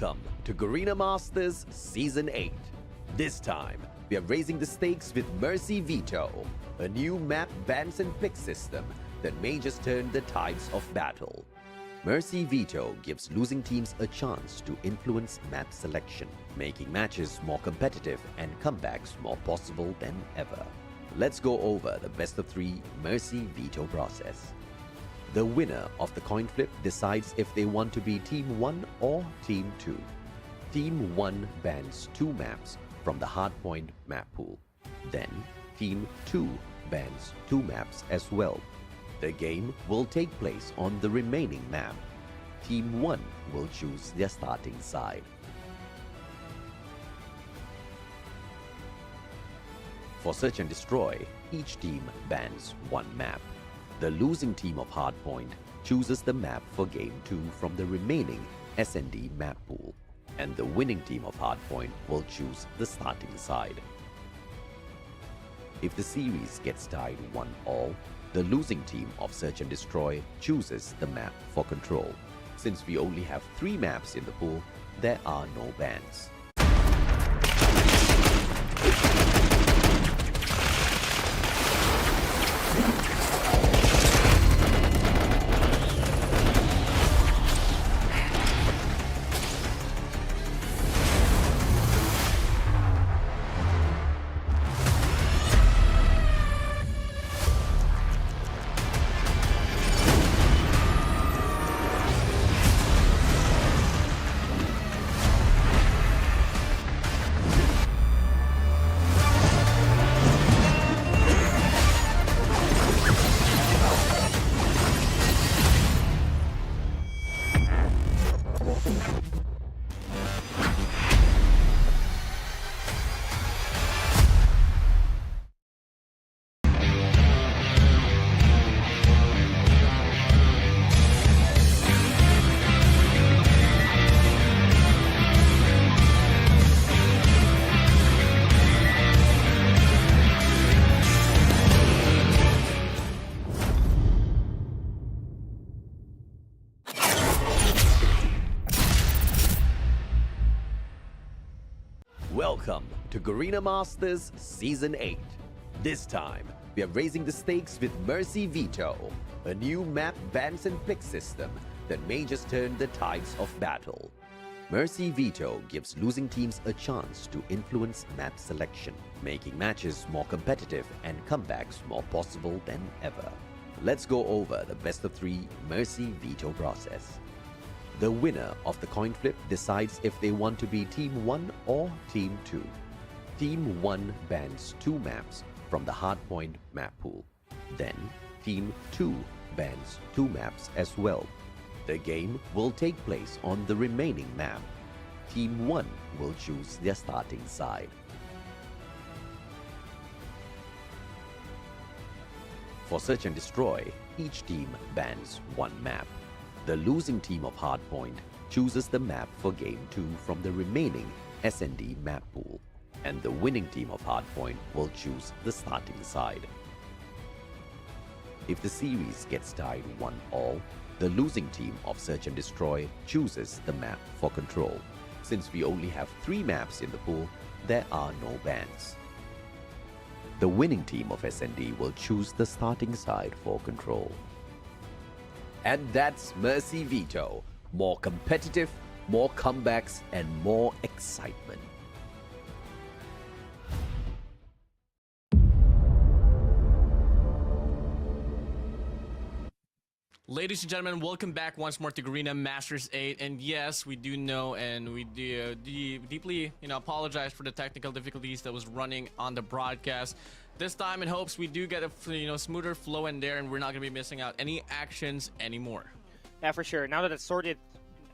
Welcome to Garena Masters Season 8. This time, we are raising the stakes with Veto, a new map bans and pick system that may just turn the tides of battle. Veto gives losing teams a chance to influence map selection, making matches more competitive and comebacks more possible than ever. Let's go over the best of 3 Veto process. The winner of the coin flip decides if they want to be Team 1 or Team 2. Team 1 bans 2 maps from the hardpoint map pool. Then, Team 2 bans 2 maps as well. The game will take place on the remaining map. Team 1 will choose their starting side. For Search and Destroy, each team bans 1 map. The losing team of Hardpoint chooses the map for Game 2 from the remaining S&D map pool, and the winning team of Hardpoint will choose the starting side. If the series gets tied 1-all, the losing team of Search and Destroy chooses the map for Control. Since we only have 3 maps in the pool, there are no bans. Welcome to Garena Masters Season 8. This time, we are raising the stakes with Veto, a new map bans and pick system that may just turn the tides of battle. Veto gives losing teams a chance to influence map selection, making matches more competitive and comebacks more possible than ever. Let's go over the best of 3 Veto process. The winner of the coin flip decides if they want to be Team 1 or Team 2. Team 1 bans 2 maps from the hardpoint map pool. Then, Team 2 bans 2 maps as well. The game will take place on the remaining map. Team 1 will choose their starting side. For Search and Destroy, each team bans 1 map. The losing team of Hardpoint chooses the map for Game 2 from the remaining S&D map pool, and the winning team of Hardpoint will choose the starting side. If the series gets tied 1-all, the losing team of Search and Destroy chooses the map for Control. Since we only have 3 maps in the pool, there are no bans. The winning team of S&D will choose the starting side for Control. And that's Veto. More competitive, more comebacks, and more excitement. Ladies and gentlemen, welcome back once more to Garena Masters 8. And yes, we do know and we do deeply apologize for the technical difficulties that was running on the broadcast. This time in hopes we do get a smoother flow in there and we're not going to be missing out any actions anymore. Yeah, for sure. Now that it's sorted,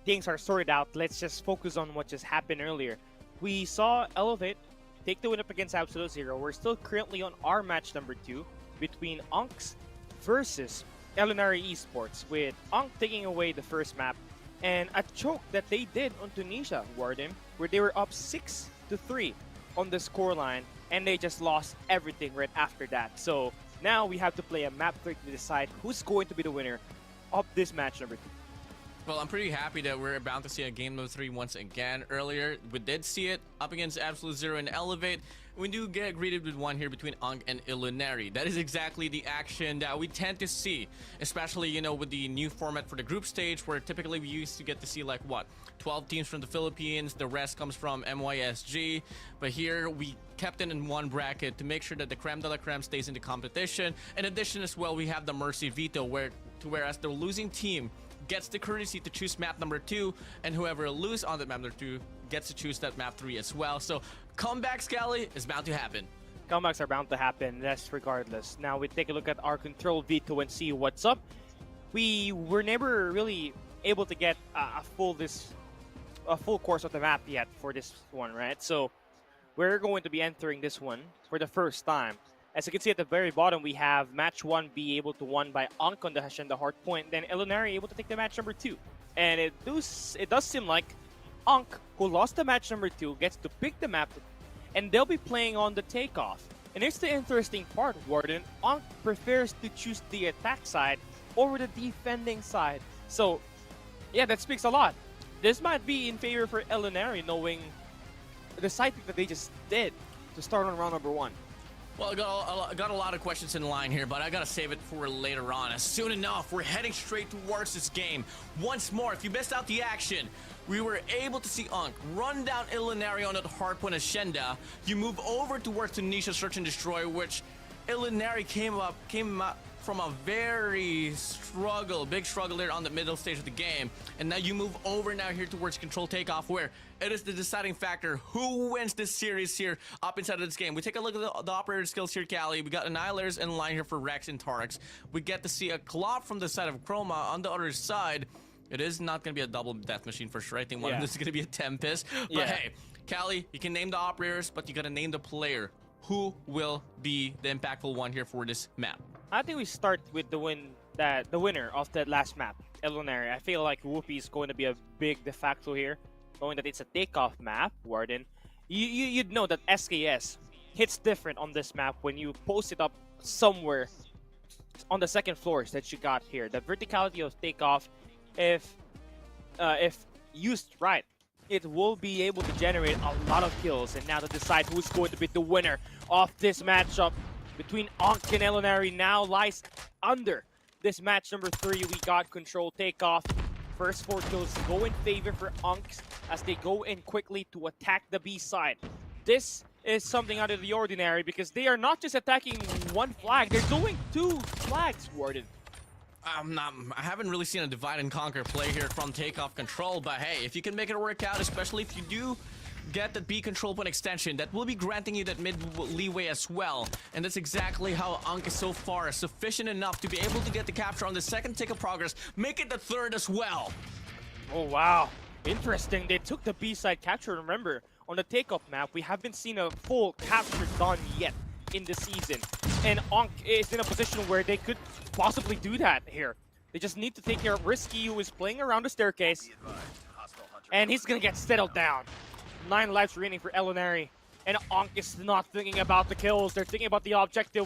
things are sorted out, let's just focus on what just happened earlier. We saw Elevate take the win up against Absolute Zero. We're still currently on our match number 2 between Unks versus Elinari Esports, with Unk taking away the first map and a choke that they did on Tunisia, Warden, where they were up 6-3 on the scoreline, and they just lost everything right after that. So now we have to play a map 3 to decide who's going to be the winner of this match number 2. Well, I'm pretty happy that we're about to see a game number 3 once again. Earlier, we did see it up against Absolute Zero and Elevate. We do get greeted with one here between Unk and Illuminary. That is exactly the action that we tend to see, especially, you know, with the new format for the group stage, where typically we used to get to see, like, what, 12 teams from the Philippines, the rest comes from MYSG. But here, we kept it in one bracket to make sure that the creme de la creme stays in the competition. In addition as well, we have the Mercy Veto, whereas the losing team gets the courtesy to choose map number 2, and whoever loses on that map number 2 gets to choose that map 3 as well. So comeback Scally is bound to happen. Comebacks are bound to happen, that's regardless. Now we take a look at our control veto and see what's up. We were never really able to get a full course of the map yet for this one, right? So we're going to be entering this one for the first time. As you can see at the very bottom, we have match 1 be able to won by Ankh on the Hacienda Hard Point, then Illuminary able to take the match number 2. And it does seem like Ankh, who lost the match number 2, gets to pick the map, and they'll be playing on the Takeoff. And here's the interesting part, Warden. Ankh prefers to choose the attack side over the defending side. So, yeah, that speaks a lot. This might be in favor for Illuminary, knowing the side pick that they just did to start on round number 1. Well, I got a lot of questions in line here, but I gotta save it for later on. As soon enough, we're heading straight towards this game. Once more, if you missed out the action, we were able to see Unk run down Illuminary on that hardpoint Hacienda. You move over towards Tunisia Search and Destroy, which Illuminary came up from a very big struggle there on the middle stage of the game. And now you move over now here towards Control Takeoff, where it is the deciding factor who wins this series here up inside of this game. We take a look at the operator skills here, Cali. We got Annihilators in line here for Rex and Tarx. We get to see a Clop from the side of Chroma. On the other side, it is not going to be a double death machine for sure. I think one of this is going to be a Tempest. But hey, Cali, you can name the operators, but you got to name the player. Who will be the impactful one here for this map? I think we start with the winner of that last map, Illuminary. I feel like Whoopi is going to be a big de facto here, knowing that it's a Takeoff map, Warden. You'd know that SKS hits different on this map when you post it up somewhere on the second floors that you got here. The verticality of Takeoff, if used right, it will be able to generate a lot of kills. And now to decide who's going to be the winner of this matchup between Ankh and Illuminary now lies under this match number 3. We got Control Takeoff. First 4 kills go in favor for Ankh as they go in quickly to attack the B side. This is something out of the ordinary because they are not just attacking one flag, they're doing 2 flags, Warden. I haven't really seen a divide and conquer play here from Takeoff Control, but hey, if you can make it work out, especially if you do get the B control point extension, that will be granting you that mid leeway as well. And that's exactly how Ankh is so far sufficient enough to be able to get the capture on the second tick of progress, make it the third as well. Oh wow, interesting. They took the B side capture. Remember, on the Takeoff map, we haven't seen a full capture done yet in the season. And Ankh is in a position where they could possibly do that here. They just need to take care of Risky, who is playing around the staircase. And he's gonna get settled down. 9 lives remaining for Illuminary. And Ankh is not thinking about the kills. They're thinking about the objective.